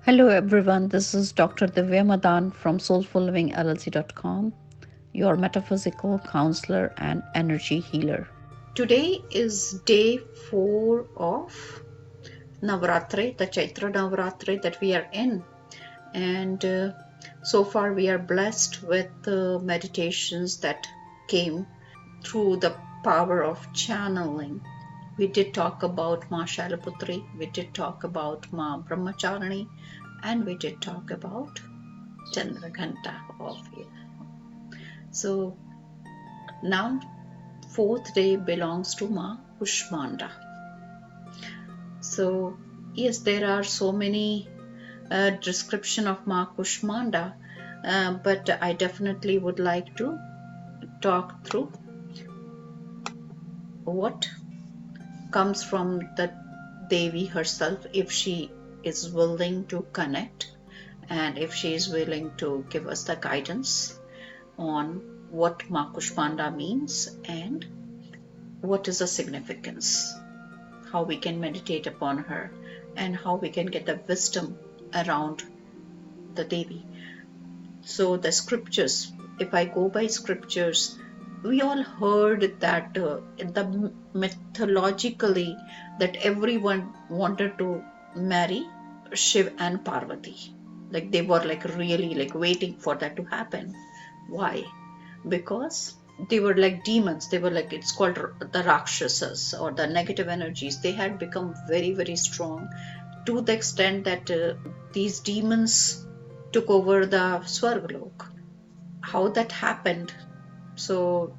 Hello everyone, this is Dr. Divya Madan from soulfullivingllc.com, your metaphysical counselor and energy healer. Today is day 4 of Navratri, the Chaitra Navratri that we are in. And so far we are blessed with the meditations that came through the power of channeling. We did talk about Ma Shailaputri, we did talk about Ma Brahmacharani, and we did talk about Chandraghanta of here. So now 4th day belongs to Ma Kushmanda. So yes, there are so many description of Ma Kushmanda, but I definitely would like to talk through what comes from the Devi herself, if she is willing to connect and if she is willing to give us the guidance on what Ma Kushmanda means and what is the significance, how we can meditate upon her and how we can get the wisdom around the Devi. So the scriptures, if I go by scriptures, we all heard that the mythologically that everyone wanted to marry Shiv and Parvati. Like they were like really like waiting for that to happen. Why? Because they were like demons. They were like, it's called the Rakshasas or the negative energies. They had become very, very strong to the extent that these demons took over the Swargalok. How that happened? So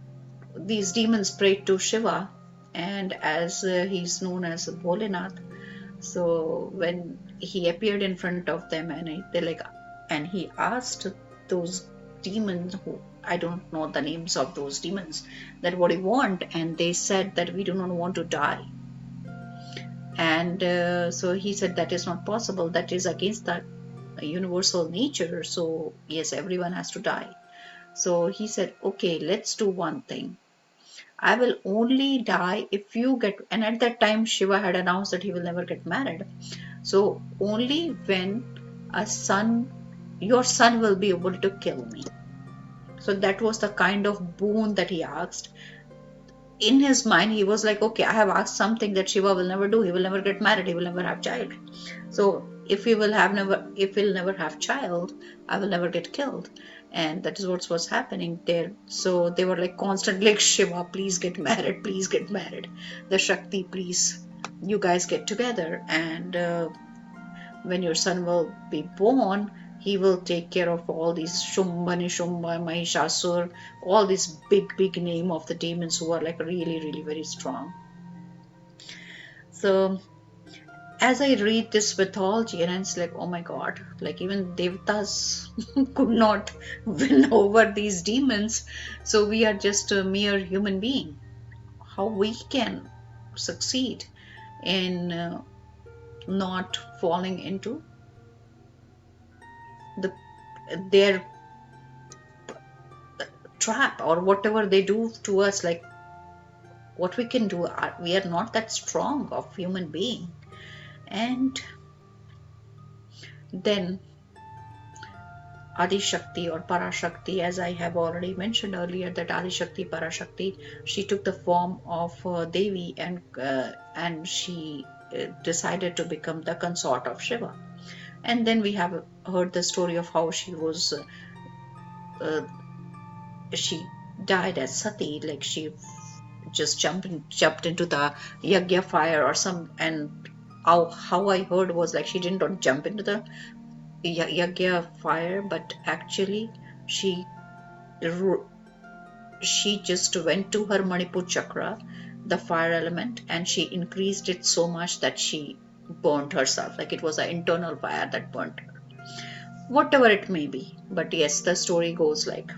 these demons prayed to Shiva, and as he's known as Bholenath, so when he appeared in front of them and he asked those demons, who I don't know the names of those demons, that what do you want? And they said that we do not want to die. And so he said that is not possible, that is against the universal nature, so yes, everyone has to die. So he said, okay, let's do one thing. I will only die if you get, and at that time Shiva had announced that he will never get married. So only when your son will be able to kill me. So that was the kind of boon that he asked. In his mind, he was like, okay, I have asked something that Shiva will never do. He will never get married. He will never have child. So if he'll never have child, I will never get killed. And that is what was happening there. So they were like constantly like, Shiva, please get married, please get married. The Shakti, please, you guys get together. And when your son will be born, he will take care of all these Shumba, Nishumba, Mahishasur, all these big name of the demons who are like really, really very strong. So as I read this mythology, and it's like, oh my God, like even Devatas could not win over these demons. So we are just a mere human being. How we can succeed in not falling into their trap or whatever they do to us, like what we can do, we are not that strong of human being. And then Adi Shakti or Parashakti, as I have already mentioned earlier, that Adi Shakti, Parashakti, she took the form of Devi and she decided to become the consort of Shiva. And then we have heard the story of how she died as Sati, like she just jumped into the yagya fire or some, and how I heard was like she didn't jump into the yagya fire, but actually she just went to her Manipur chakra, the fire element, and she increased it so much that she burnt herself, like it was an internal fire that burnt her, whatever it may be. But yes, the story goes like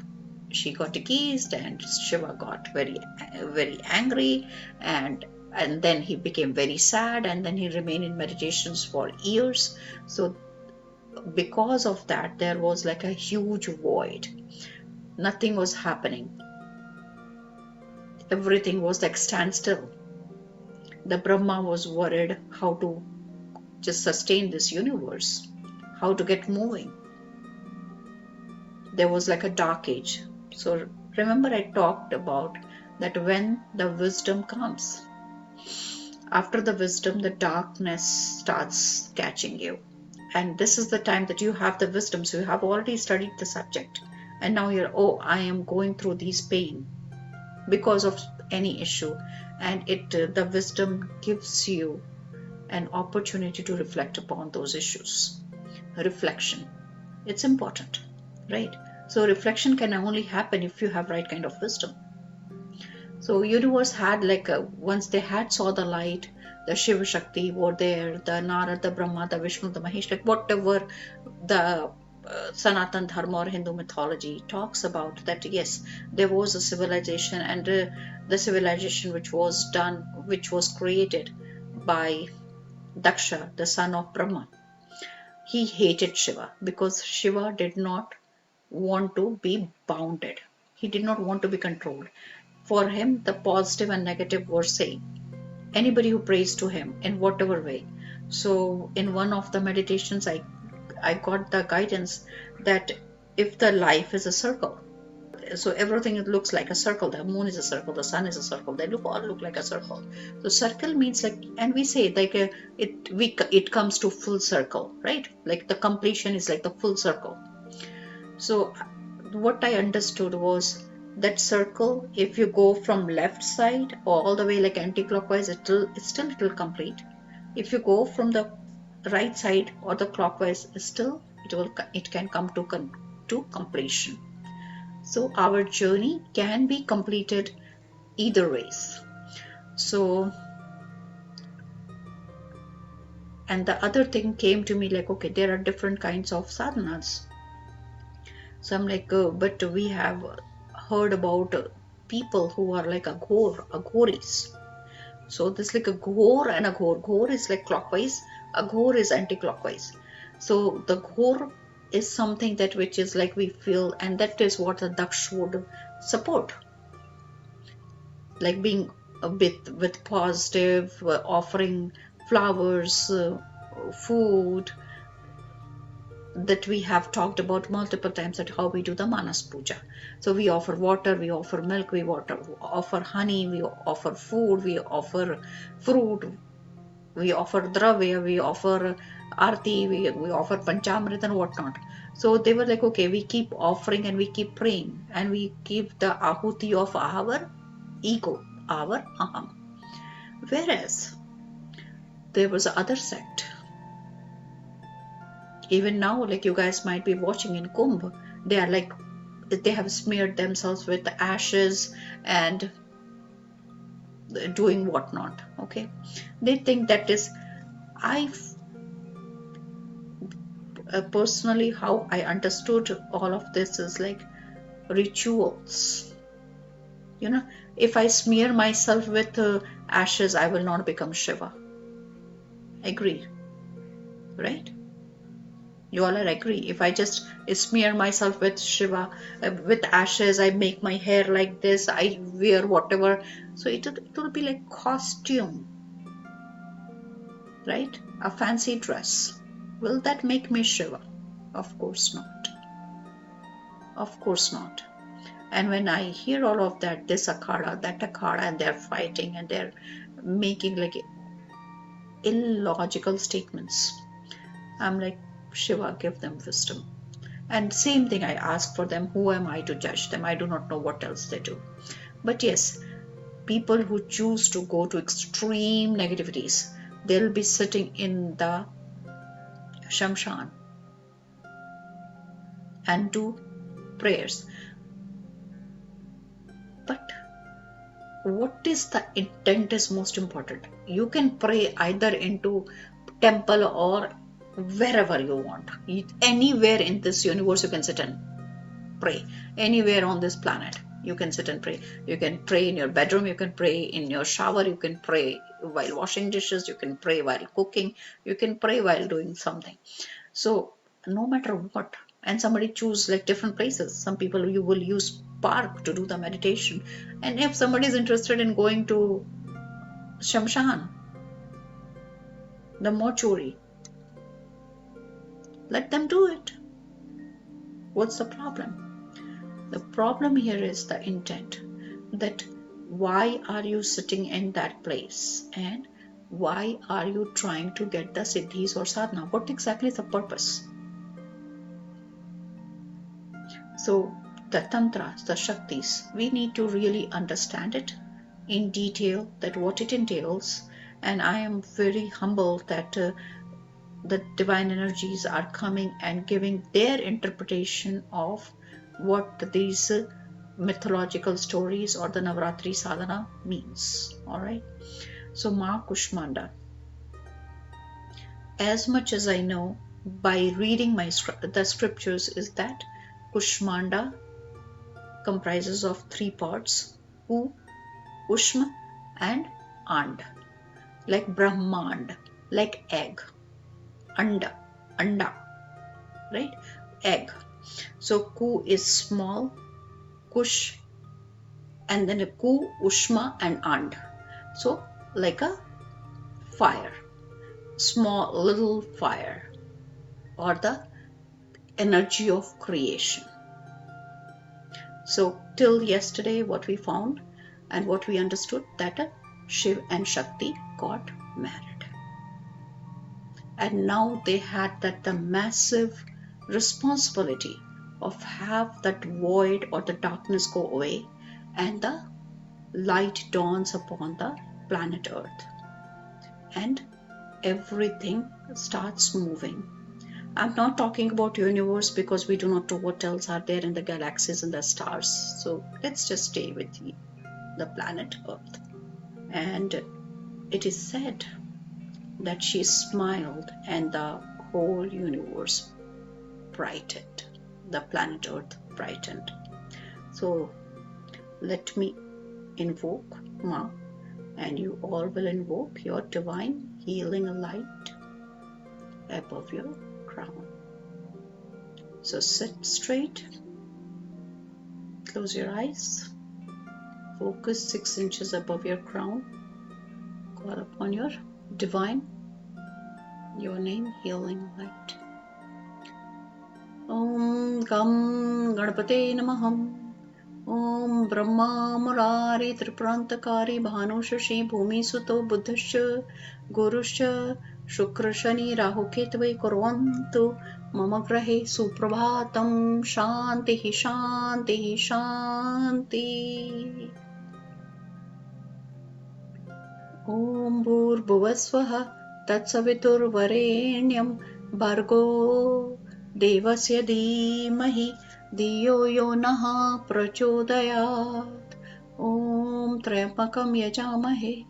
she got accused and Shiva got very, very angry, and then he became very sad, and then he remained in meditations for years. So because of that, there was like a huge void. Nothing was happening. Everything was like standstill. The Brahma was worried how to just sustain this universe, how to get moving. There was like a dark age. So remember I talked about that when the wisdom comes, after the wisdom, the darkness starts catching you. And this is the time that you have the wisdom. So you have already studied the subject. And now you're, oh, I am going through these pain because of any issue. And the wisdom gives you an opportunity to reflect upon those issues. Reflection. It's important, right? So reflection can only happen if you have right kind of wisdom. So universe had once they had saw the light, the Shiva Shakti were there, the Narad, the Brahma, the Vishnu, the Mahesh, like whatever the Sanatan Dharma or Hindu mythology talks about, that yes, there was a civilization, and the civilization which was created by Daksha, the son of Brahma. He hated Shiva because Shiva did not want to be bounded. He did not want to be controlled. For him, the positive and negative were same. Anybody who prays to him in whatever way. So in one of the meditations, I got the guidance that if the life is a circle, so everything looks like a circle. The moon is a circle, the sun is a circle. They all look like a circle. So circle means and we say it comes to full circle, right? Like the completion is like the full circle. So what I understood was that circle, if you go from left side all the way like anti-clockwise, it will complete. If you go from the right side or the clockwise, it can come to completion. So our journey can be completed either ways. So, and the other thing came to me like, okay, there are different kinds of sadhanas. So I'm like, but we have heard about people who are like aghoris. So this like a ghor and a ghor. Ghor is like clockwise, a ghor is anti-clockwise. So the ghor is something that which is like we feel, and that is what the Daksh would support. Like being a bit with positive, offering flowers, food, that we have talked about multiple times, at how we do the Manas Puja. So we offer water, we offer milk, we offer honey, we offer food, we offer fruit, we offer dravya, we offer arti, we offer panchamrit and whatnot. So they were like, okay, we keep offering and we keep praying, and we give the ahuti of our ego, our aham. Whereas there was another sect. Even now, like you guys might be watching in Kumbh, they have smeared themselves with ashes and doing whatnot. Okay, they think that is. Personally, how I understood all of this is like rituals. You know, if I smear myself with ashes, I will not become Shiva. Agree, right? You all are agree. If I just smear myself with Shiva, with ashes, I make my hair like this, I wear whatever. So it will be like costume, right? A fancy dress. Will that make me Shiva? Of course not. Of course not. And when I hear all of that, this akhada, that akhada, and they're fighting and they're making like illogical statements, I'm like, Shiva, give them wisdom. And same thing, I ask for them, who am I to judge them? I do not know what else they do. But yes, people who choose to go to extreme negativities, they'll be sitting in the Shamshan and do prayers. But what is the intent is most important. You can pray either into temple or wherever you want. Anywhere in this universe you can sit and pray. Anywhere on this planet you can sit and pray. You can pray in your bedroom, you can pray in your shower, you can pray while washing dishes, you can pray while cooking, you can pray while doing something. So no matter what, and somebody choose like different places. Some people you will use park to do the meditation, and if somebody is interested in going to Shamshan, the mortuary, Let them do it. What's the problem? The problem here is the intent, that why are you sitting in that place and why are you trying to get the siddhis or sadhana? What exactly is the purpose? So the tantras, the shaktis, we need to really understand it in detail, that what it entails. And I am very humbled that the divine energies are coming and giving their interpretation of what these mythological stories or the Navratri sadhana means. All right. So MAA KUSHMANDA. As much as I know by reading the scriptures is that Kushmanda comprises of 3 parts: Ku, Ushma and And. Like Brahmand, like egg. Anda, right? Egg. So Ku is small, Kush, and then a Ku, Ushma and And. So like a fire, small little fire, or the energy of creation. So till yesterday what we found and what we understood, that Shiv and Shakti got married. And now they had the massive responsibility of have that void or the darkness go away and the light dawns upon the planet Earth. And everything starts moving. I'm not talking about universe because we do not know what else are there in the galaxies and the stars. So let's just stay with the planet Earth. And it is said that she smiled and the whole universe brightened. The planet Earth brightened. So let me invoke Ma, and you all will invoke your divine healing light above your crown. So sit straight, close your eyes, focus 6 inches above your crown, call upon your divine, your name, healing light. Om Gam Ganapate Namaham. Om Brahma Murari Triprantakari Bhanushashi Bhumi Suto Buddhascha Guruscha Shukra Shani Rahu Ketve Kurvantu Mama Grahe Suprabhatam Shanti Shanti Shanti. Om Bhur Bhuvasvaha Tatsavitur Varenyam Bhargo Devasya Dhimahi Diyo yo naha prachodayat. Om Trayapakam yajamahe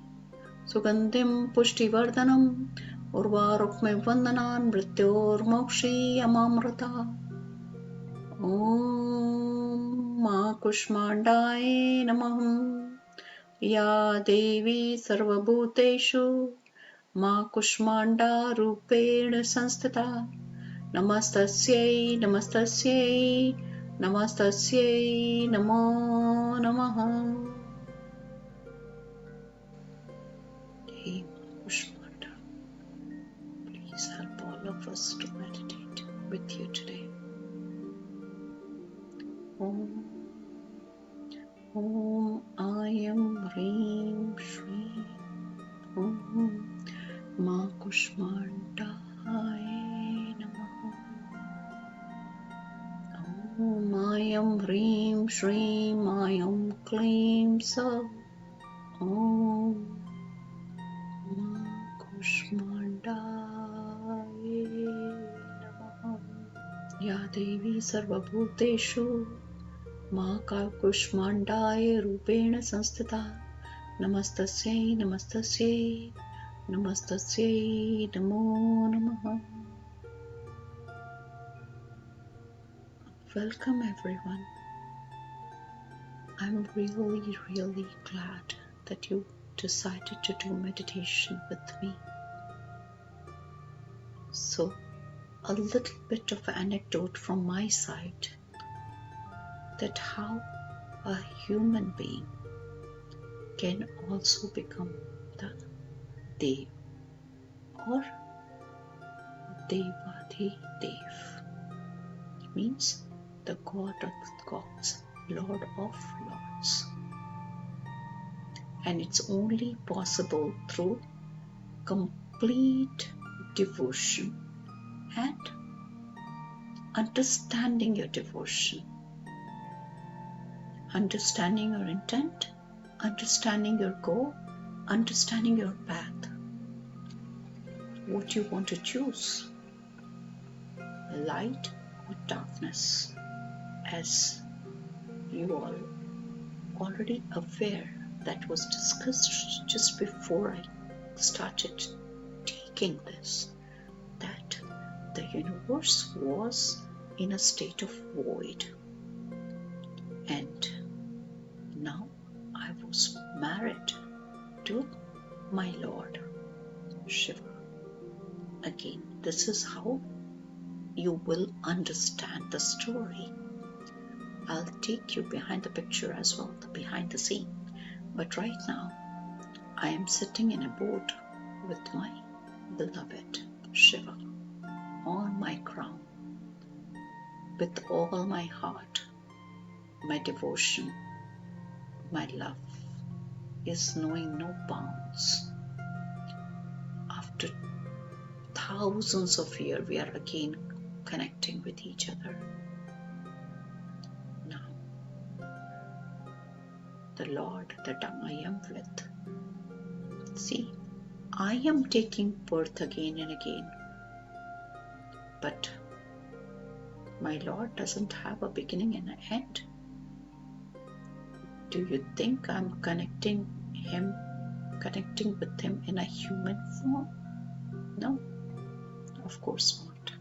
Sugandhim pushtivardhanam Urvarukme vandanan Mrityor mokshi amamrata. Om MAA KUSHMANDAye namah. Ya Devi sarvabhuteshu MAA KUSHMANDA rupena sanstita. Namastasyai Namastasyai Namastasyai Namo Namaha. Hey Kushmanda, please help all of us to meditate with you today. Om Ayam Reem Shri Om MAA KUSHMANDAye Om Ayam Hreem Shreem Ayam Kleem Sa Om MAA KUSHMANDAye Namah. Ya Devi Sarvabhuteshu MAA KUSHMANDAye Rupena Sanstita. Namastasyai Namastasyai Namastasyai Namo Namaha. Welcome everyone. I'm really glad that you decided to do meditation with me. So, a little bit of anecdote from my side, that how a human being can also become the Dev or Devadi Dev. means the God of gods, Lord of lords. And it's only possible through complete devotion and understanding your devotion, understanding your intent, understanding your goal, understanding your path, what you want to choose, light or darkness, as you all already aware. That was discussed just before I started taking this, that the universe was in a state of void, and now I was married to my Lord Shiva. Again, this is how you will understand the story. I'll take you behind the picture as well, the behind the scene. But right now, I am sitting in a boat with my beloved Shiva on my crown, with all my heart. My devotion, my love is knowing no bounds. After thousands of years, we are again connecting with each other. Now, the Lord that I am with. See, I am taking birth again and again, but my Lord doesn't have a beginning and an end. Do you think I'm connecting with him in a human form? No, of course not,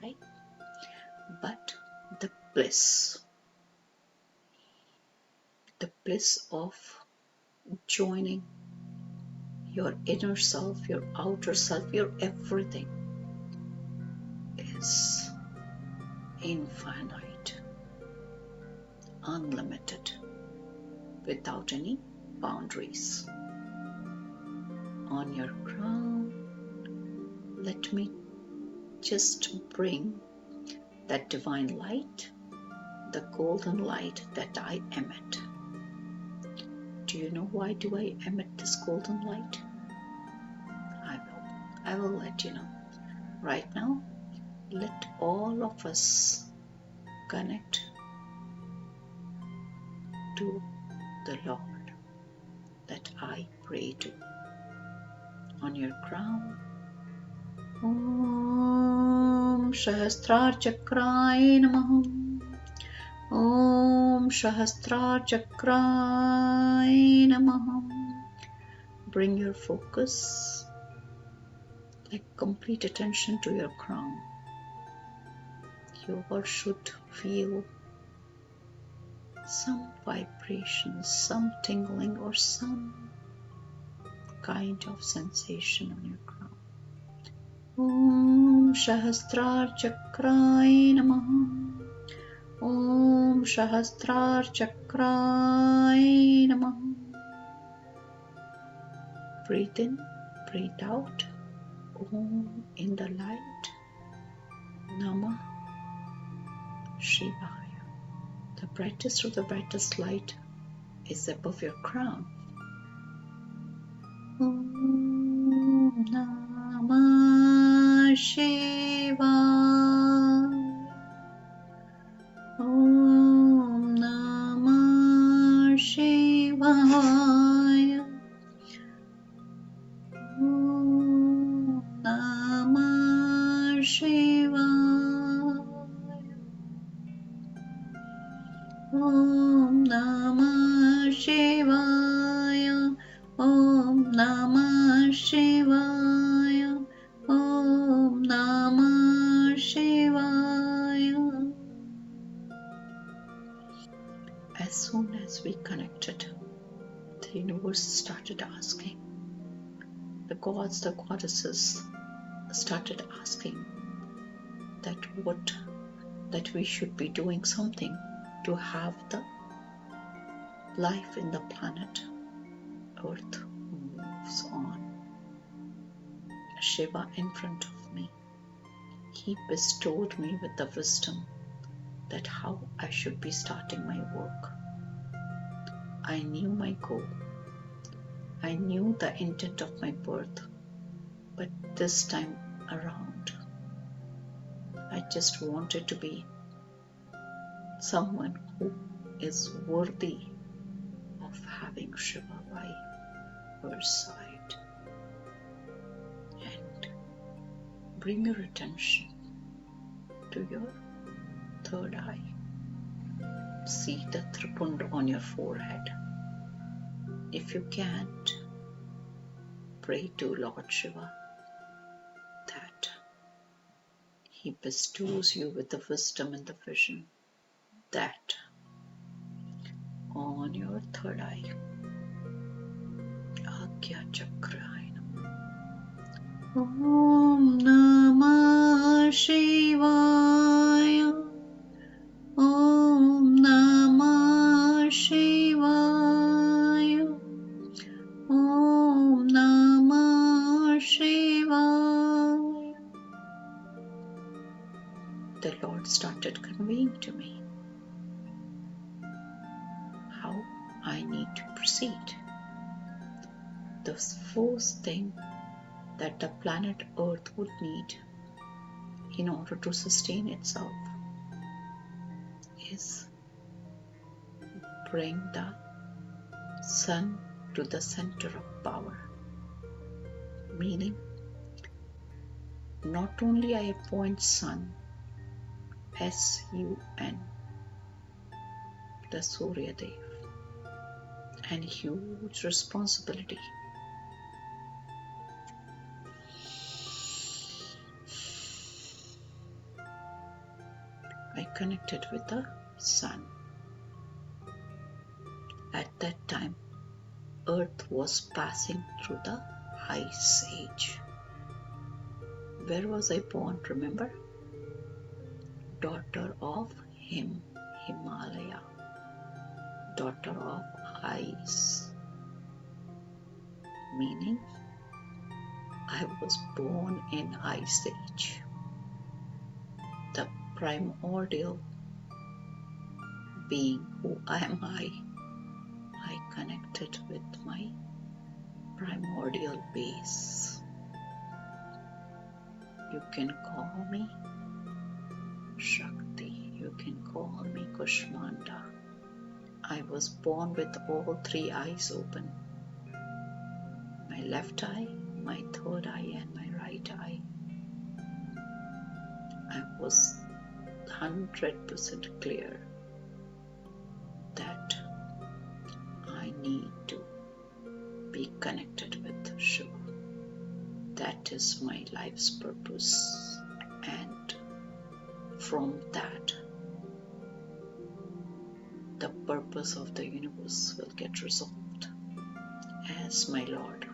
right? But the bliss of joining your inner self, your outer self, your everything is infinite, unlimited, without any boundaries. On your crown, let me just bring that divine light, the golden light that I emit. Do you know why do I emit this golden light? I will let you know. Right now, let all of us connect to the Lord that I pray to. On your crown, Om Sahasrar Chakraye Namaha. Om Sahasrar Chakraye Namaha. Bring your focus, like complete attention to your crown. You all should feel some vibrations, some tingling, or some kind of sensation on your crown. Om Sahasrar Chakraye Namaha. Om Sahasrar Chakraye Namaha. Breathe in, breathe out. Om in the light. Namah Shivaya. The brightest of the brightest light is above your crown. Om Namah Shivaya. Om Namah Shivaya. Om Namah Shivaya. Om Namah Shivaya. Om Namah Shivaya. Om Namah Shivaya. As soon as we connected, the universe started asking. The gods, the goddesses started asking that we should be doing something to have the life in the planet Earth moves on. Shiva in front of me, he bestowed me with the wisdom that how I should be starting my work. I knew my goal. I knew the intent of my birth. But this time around, I just wanted to be someone who is worthy of having Shiva by her side. And bring your attention to your third eye. See the tripunda on your forehead. If you can't, pray to Lord Shiva that He bestows you with the wisdom and the vision that on your third eye, Agya Chakra. Om Namah Shivaya. Om Namah Shivaya. Om Namah Shivaya. The Lord started conveying to me how I need to proceed. The first thing that the planet Earth would need in order to sustain itself is bring the sun to the center of power. Meaning, not only I appoint sun, S-U-N, the Surya Dev, and huge responsibility. I connected with the sun. At that time, Earth was passing through the Ice Age. Where was I born, remember? Daughter of Himalaya, daughter of ice. Meaning, I was born in Ice Age. The primordial being who am I connected with my primordial base. You can call me Shakti, you can call me Kushmanda. I was born with all three eyes open. My left eye, my third eye, and my right eye. I was 100% clear that I need to be connected with Shiva. That is my life's purpose, and from that, the purpose of the universe will get resolved. As my Lord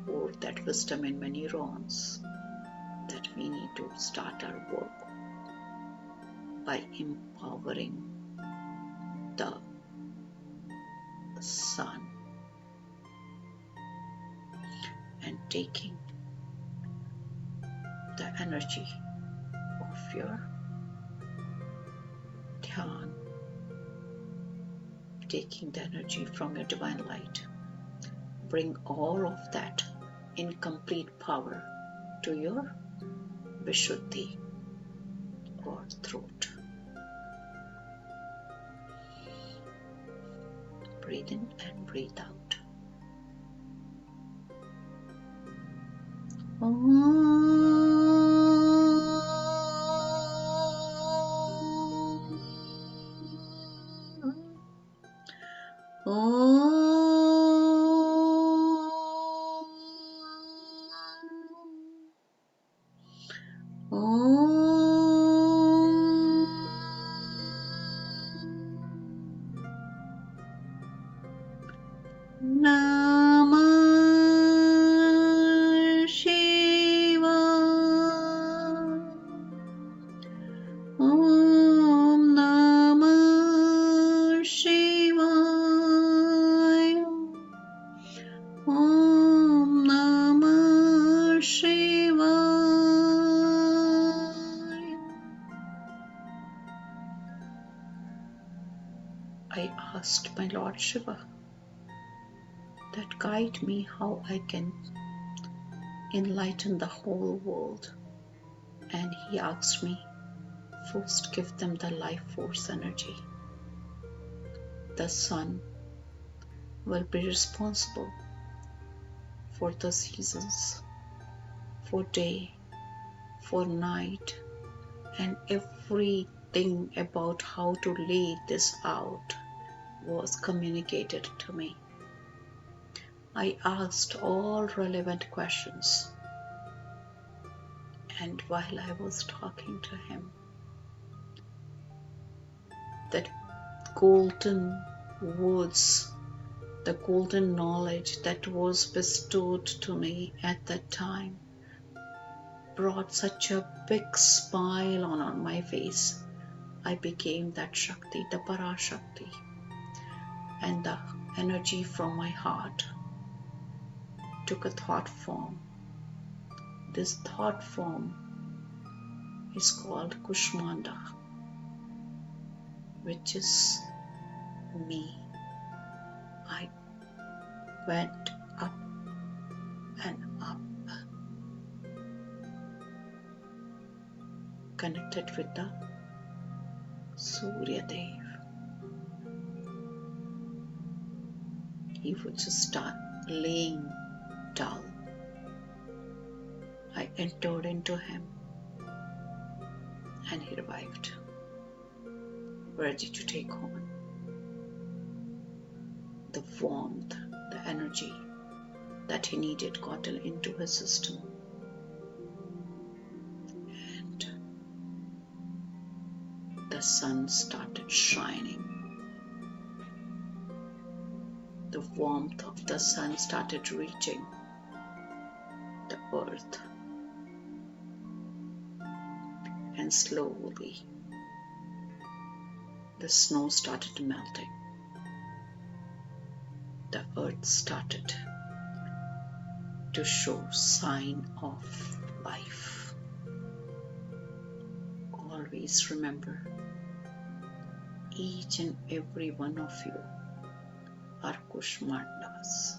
poured that wisdom in my neurons, that we need to start our work by empowering the sun and taking the energy of your dhyan, taking the energy from your divine light, bring all of that in complete power to your Vishuddhi or throat. Breathe in and breathe out. Namah Shivaya. Om Namah Shivaya. Om Namah Shivaya. I asked my Lord Shiva that guide me how I can enlighten the whole world. And he asked me, first give them the life force energy. The sun will be responsible for the seasons, for day, for night, and everything about how to lay this out was communicated to me. I asked all relevant questions, and while I was talking to him, that golden words, the golden knowledge that was bestowed to me at that time brought such a big smile on my face. I became that Shakti, the Parashakti, and the energy from my heart took a thought form. This thought form is called Kushmanda, which is me. I went up and up, connected with the Surya Dev. He would just start laying dull. I entered into him and he revived, ready to take on the warmth, the energy that he needed got into his system. And the sun started shining. The warmth of the sun started reaching the earth. And slowly the snow started melting. The earth started to show sign of life. Always remember, each and every one of you are Kushmandas.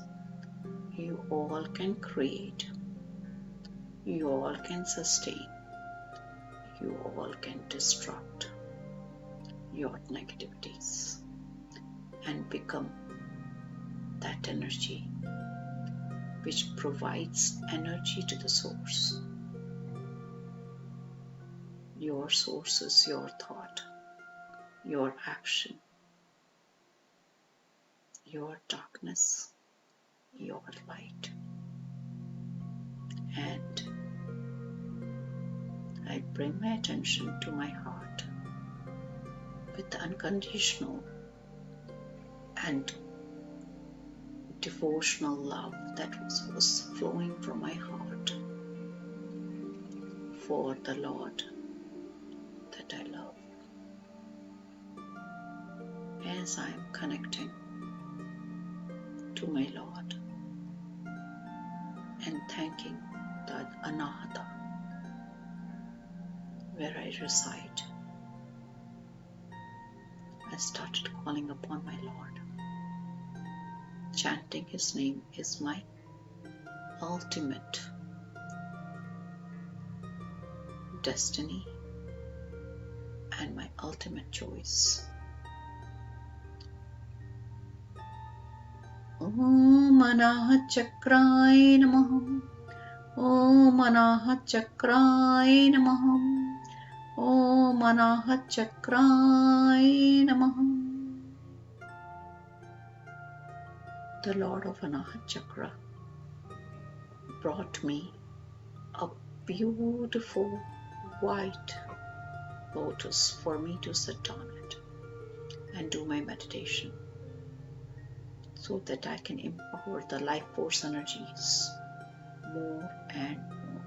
You all can create. You all can sustain. You all can destruct your negativities and become that energy which provides energy to the source. Your source is your thought, your action, your darkness, your light. And I bring my attention to my heart with the unconditional and devotional love that was flowing from my heart for the Lord that I love. As I am connecting to my Lord and thanking the Anahata where I reside, I started calling upon my Lord. Chanting his name is my ultimate destiny and my ultimate choice. Om Manahat Chakraye Namah. Om Manahat Chakraye Namah. Om Manahat Chakraye Namah. The Lord of Anahat Chakra brought me a beautiful white lotus for me to sit on it and do my meditation so that I can empower the life force energies more and more.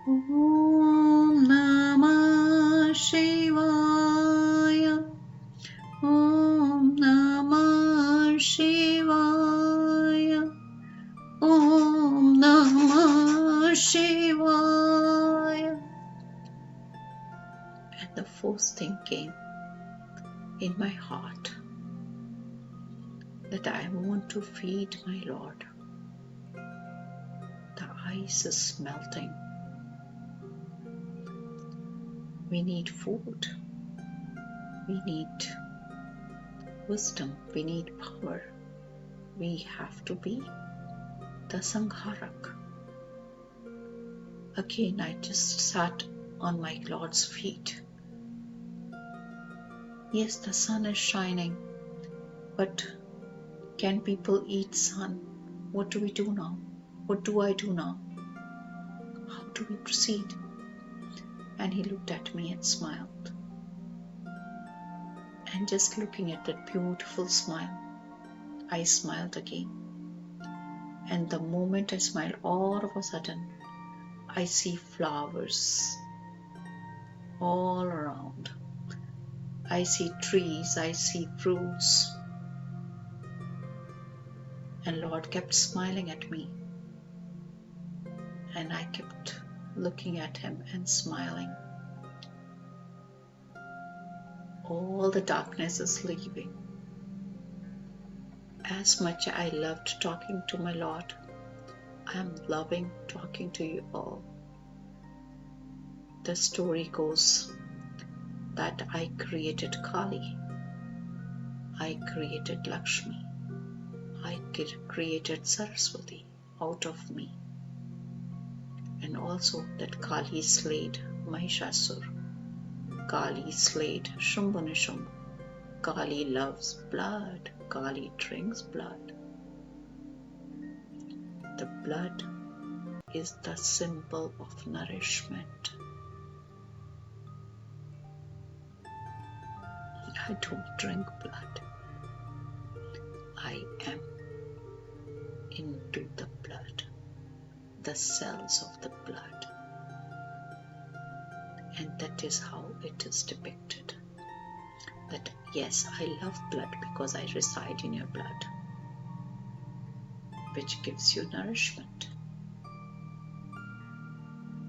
Om Namah Shivaya. Om Namah Shivaya. Om Namah Shivaya. And the first thing came in my heart that I want to feed my Lord. The ice is melting. We need food. We need wisdom. We need power. We have to be the Sangharak. Again, I just sat on my Lord's feet. Yes, the sun is shining, but can people eat sun? What do we do now? What do I do now? How do we proceed? And he looked at me and smiled. And just looking at that beautiful smile, I smiled again. And the moment I smiled, all of a sudden, I see flowers all around. I see trees, I see fruits. And Lord kept smiling at me. And I kept looking at him and smiling. All the darkness is leaving. As much I loved talking to my Lord, I am loving talking to you all. The story goes that I created Kali, I created Lakshmi, I created Saraswati out of me, and also that Kali slayed Mahishasur, Kali slayed Shambhanishambhu. Kali loves blood, Kali drinks blood. The blood is the symbol of nourishment. I don't drink blood. I am into the blood, the cells of the blood. And that is how it is depicted. That yes, I love blood because I reside in your blood, which gives you nourishment.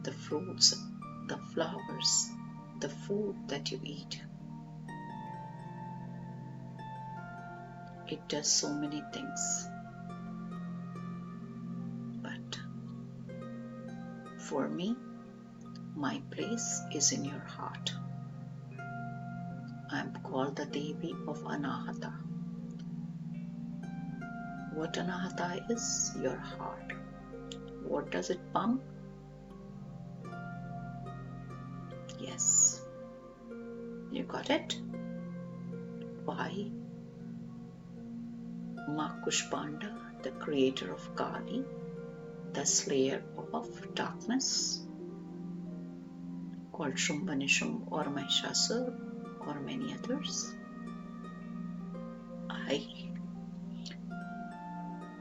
The fruits, the flowers, the food that you eat. It does so many things. But for me, my place is in your heart. I am called the Devi of Anahata. What Anahata is? Your heart. What does it pump? Yes. You got it? Why? MAA KUSHMANDA, the creator of Kali, the slayer of darkness, called Shambhanishambhu or Mahishasur or many others. I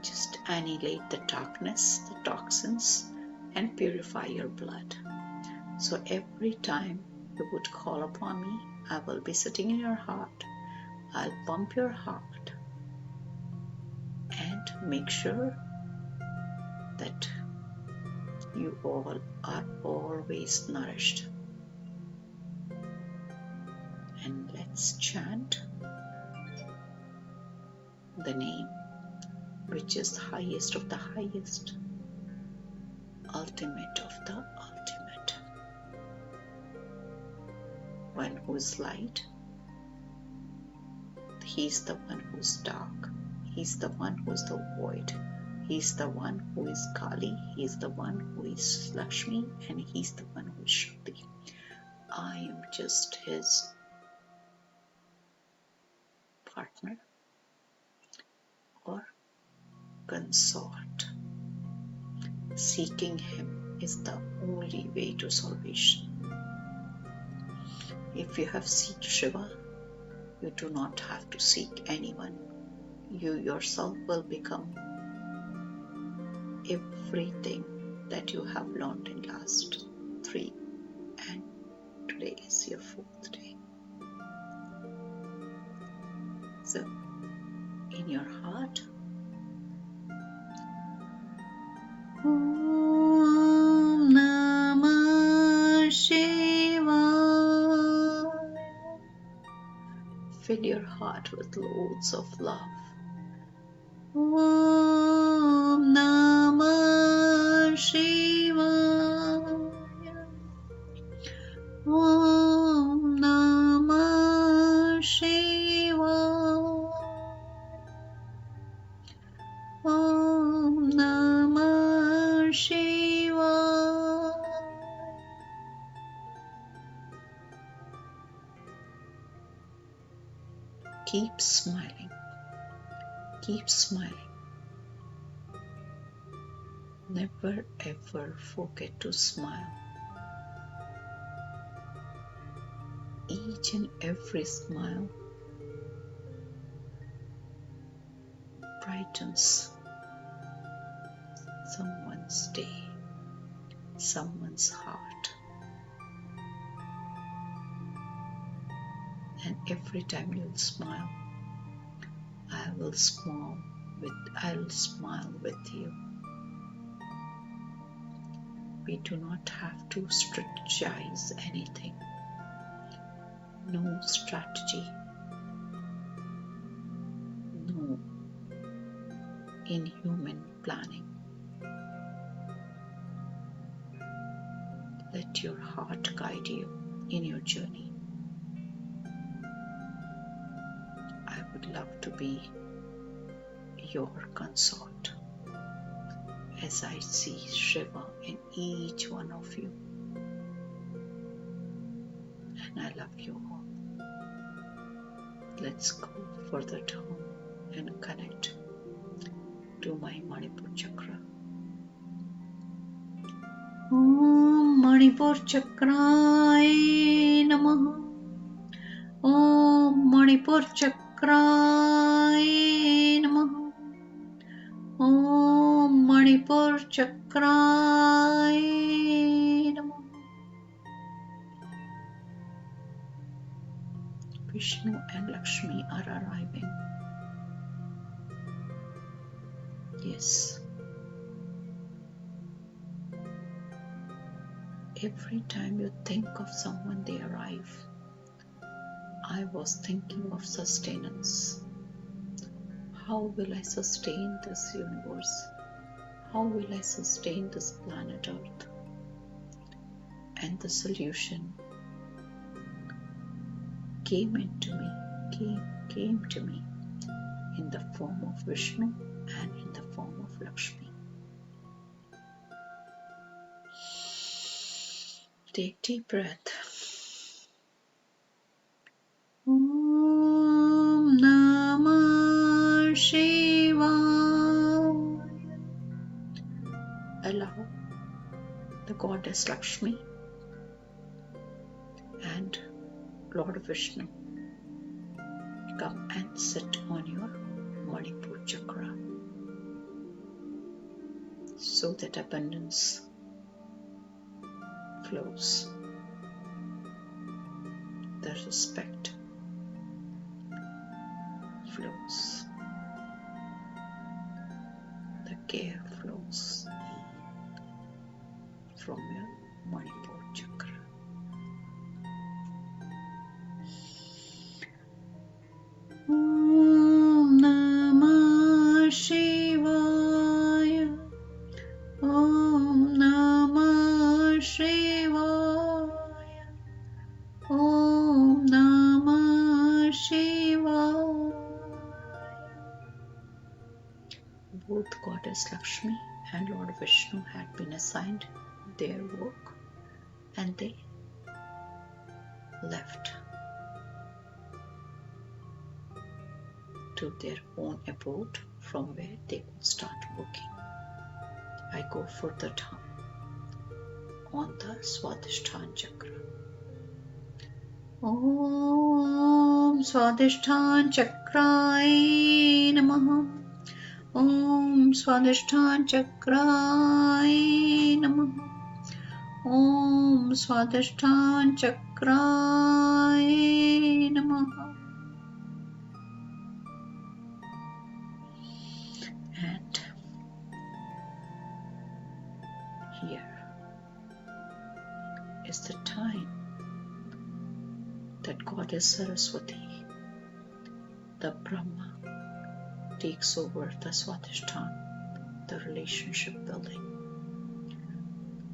just annihilate the darkness, the toxins, and purify your blood. So every time you would call upon me, I will be sitting in your heart. I'll pump your heart and make sure that you all are always nourished. And let's chant the name which is highest of the highest, ultimate of the ultimate, one who is light. He's the one who's dark. He's the one who's the void. He's the one who is Kali. He's the one who is Lakshmi. And he's the one who is Shakti. I am just his partner or consort. Seeking him is the only way to salvation. If you have seeked Shiva, you do not have to seek anyone. You yourself will become everything that you have learned in last 3, and today is your 4th day. So, in your heart, Om Namah Shivaya. fill your heart with loads of love. Om Namah Shivaya. Om Namah Shivaya. Om Namah Shivaya. Keep smiling. Keep smiling. Never ever forget to smile. Each and every smile brightens someone's day, someone's heart. And every time you'll smile, I'll smile with you. We do not have to strategize anything. No strategy. No inhuman planning. Let your heart guide you in your journey. I would love to be your consort as I see Shiva in each one of you. And I love you all. Let's go further down and connect to my Manipur chakra. Om Manipur Chakraye Namaha. Om Manipur Chakraye Namaha. Om Manipur Chakraye Namaha. Vishnu and Lakshmi are arriving. Yes. Every time you think of someone, they arrive. I was thinking of sustenance. How will I sustain this universe? How will I sustain this planet Earth? And the solution came to me in the form of Vishnu and in the form of Lakshmi. Take deep breath. Om Namah Shivaya. Allow the goddess Lakshmi and Lord Vishnu come and sit on your Manipur chakra so that abundance flows. The respect flows. The care flows from your Manipur chakra. Om Namah Shivaya. Om Namah Shivaya. Om Namah Shivaya. Both Goddess Lakshmi and Lord Vishnu had been assigned their work and they left to their own abode from where they could start working. I go further down on the Swadhisthana chakra. Om Swadhisthana Chakraye Namaha. Om Swadhisthana Chakraye Namaha. Om Swadhisthana Chakraye Namaha. And here is the time that Goddess Saraswati the Brahma takes over the Swadhisthana, the relationship building.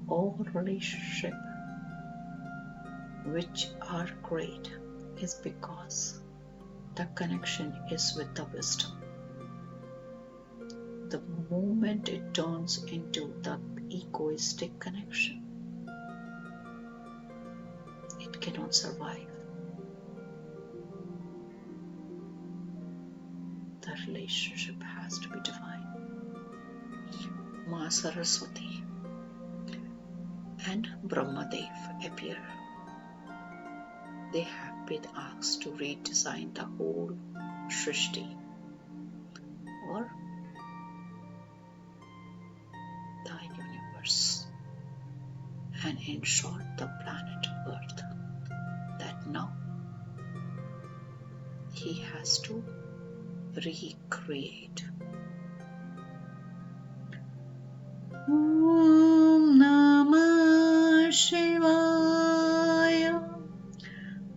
All relationship which are great is because the connection is with the wisdom. The moment it turns into the egoistic connection, it cannot survive. The relationship has to be divine. Ma Saraswati and Brahmadev appear. They have been asked to redesign the whole Srishti, or the universe, and in short the planet Earth, that now he has to recreate. Om Namah Shivaya.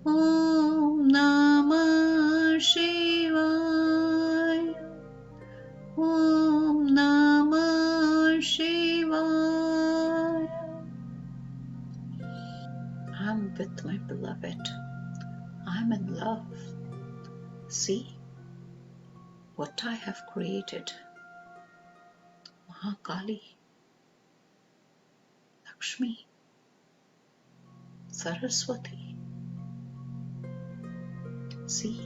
Om Namah Shivaya. Om Namah Shivaya. I'm with my beloved. I'm in love. See what I have created. Mahakali, Lakshmi, Saraswati. See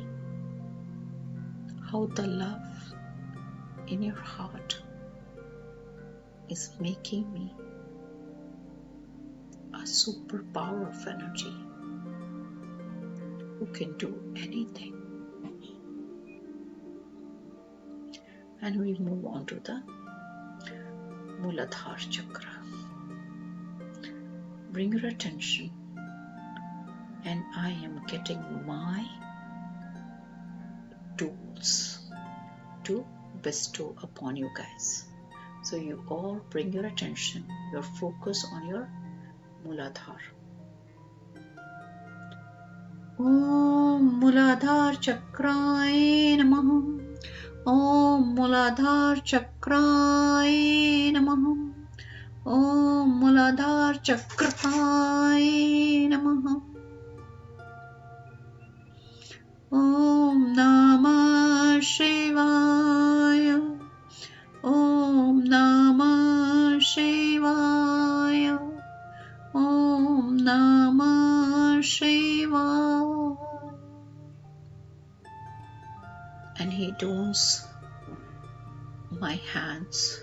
how the love in your heart is making me a superpower of energy who can do anything. And we move on to the Muladhara Chakra. Bring your attention, and I am getting my tools to bestow upon you guys. So you all bring your attention, your focus on your Muladhara. Om Muladhara Chakraye Namaha. Om Muladhara Chakraye Namaha. Om Muladhara Chakraye Namaha. Om Namah Shivaya. Om Namah Shivaya. Om Namah Shivaya. And he adorns my hands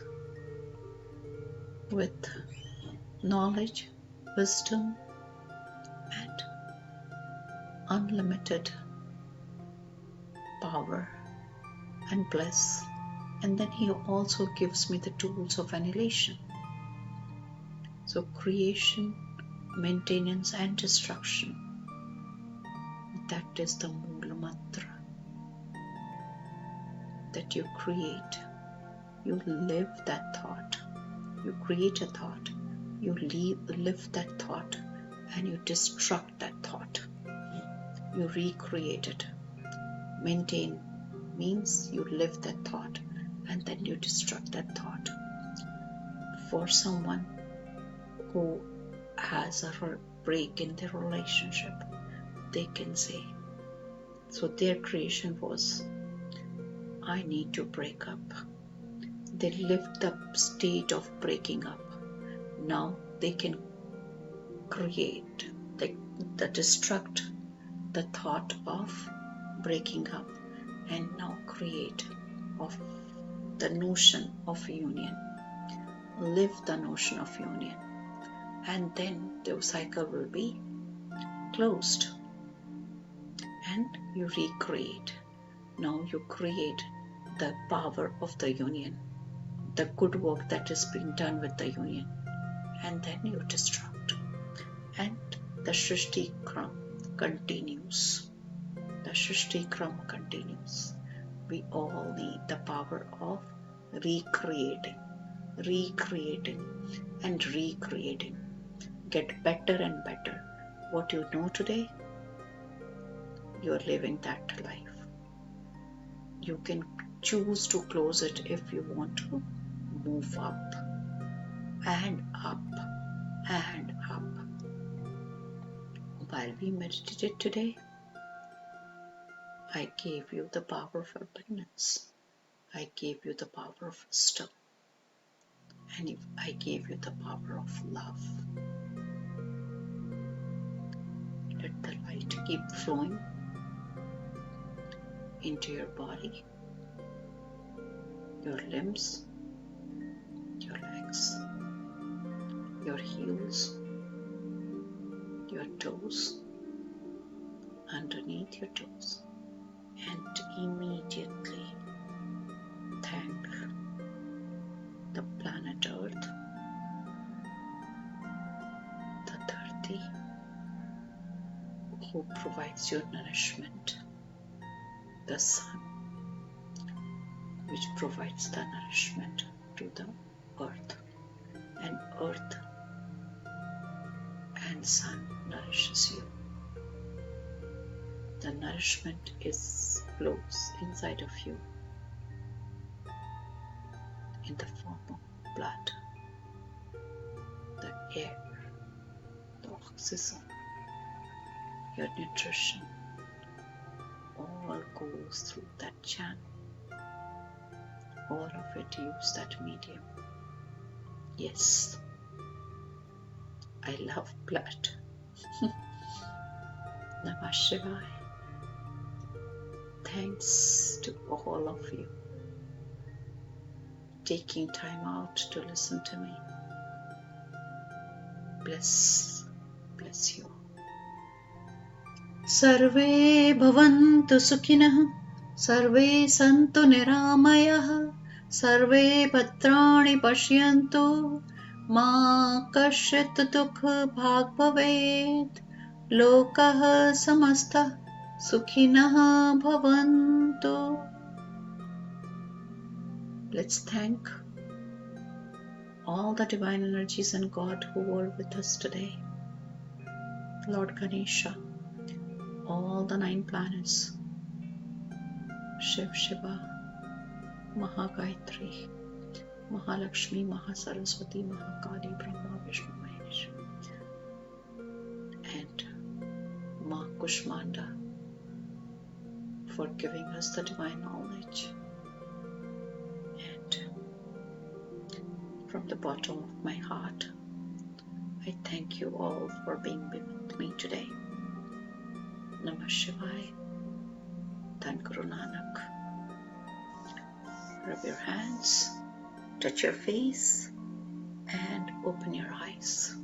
with knowledge, wisdom, and unlimited power and bliss. And then he also gives me the tools of annihilation. So creation, maintenance, and destruction. That is the Mula Mantra. That you create, you live that thought. You create a thought, you live that thought, and you destruct that thought. You recreate it. Maintain means you live that thought and then you destruct that thought. For someone who has a break in their relationship, they can say, so their creation was, I need to break up. They lived the state of breaking up. Now they can create, like the destruct the thought of breaking up, and now create of the notion of union. Live the notion of union, and then the cycle will be closed, and you recreate. Now you create the power of the union, the good work that is being done with the union, and then you destruct. And the Shrishti Kram continues. The Shrishti Kram continues. We all need the power of recreating, and recreating. Get better and better. What you know today, you are living that life. You can choose to close it if you want to move up and up and up. While we meditated today, I gave you the power of abundance. I gave you the power of wisdom. And I gave you the power of love. Let the light keep flowing into your body, your limbs, your legs, your heels, your toes, underneath your toes, and immediately thank the planet Earth, the Dharti, who provides your nourishment, the sun, which provides the nourishment to the earth, and earth and sun nourishes you. The nourishment flows inside of you in the form of blood, the air, the oxygen, your nutrition, all goes through that channel. All of it use that medium. Yes, I love blood. Namah Shivaya. Thanks to all of you taking time out to listen to me. Bless you. Sarve bhavantu sukhinah, sarve santu niramayah, sarve bhadrani pashyantu, ma kashit dukh bhag bhaved, lokah samastah sukhinah bhavantu. Let's thank all the divine energies and God who were with us today. Lord Ganesha, all the 9 planets, Shiv, Shiva, Mahagayatri, Mahalakshmi, Mahasaraswati, Mahakali, Brahma, Vishnu, Mahesh, and MAA Kushmanda for giving us the divine knowledge. And from the bottom of my heart, I thank you all for being with me today. Namah Shivaya. Dhan Guru Nanak. Rub your hands, touch your face, and open your eyes.